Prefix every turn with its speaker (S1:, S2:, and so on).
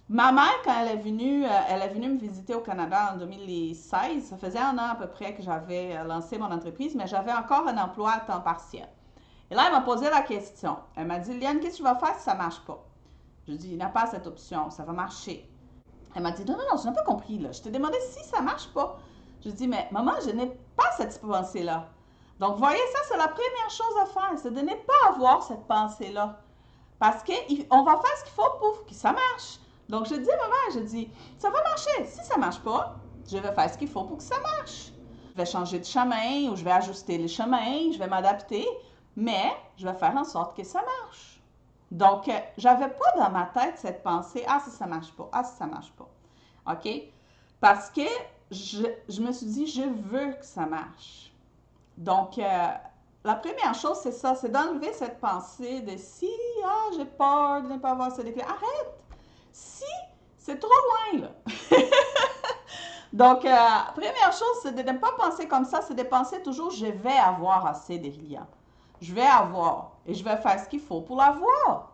S1: Ma mère, quand elle est venue me visiter au Canada en 2016. Ça faisait un an à peu près que j'avais lancé mon entreprise, mais j'avais encore un emploi à temps partiel. Et là, elle m'a posé la question. Elle m'a dit, Liane, qu'est-ce que tu vas faire si ça ne marche pas? Je lui ai dit, il n'y a pas cette option, ça va marcher. Elle m'a dit, non, non, non, je n'ai pas compris, là. Je t'ai demandé si ça ne marche pas. Je lui ai dit, mais maman, je n'ai pas cette pensée-là. Donc, voyez, ça, c'est la première chose à faire, c'est de ne pas avoir cette pensée-là. Parce qu'on va faire ce qu'il faut pour que ça marche. Donc, je dis à maman, je dis, ça va marcher. Si ça ne marche pas, je vais faire ce qu'il faut pour que ça marche. Je vais changer de chemin ou je vais ajuster le chemin, je vais m'adapter, mais je vais faire en sorte que ça marche. Donc, j'avais pas dans ma tête cette pensée, ah, si ça marche pas, ah, si ça marche pas. OK? Parce que je me suis dit, je veux que ça marche. Donc, la première chose, c'est ça, c'est d'enlever cette pensée de si, ah, j'ai peur de ne pas avoir ce déclic. Arrête! Si, c'est trop loin, là. Donc, première chose, c'est de ne pas penser comme ça, c'est de penser toujours, je vais avoir assez de clients. Je vais avoir et je vais faire ce qu'il faut pour l'avoir.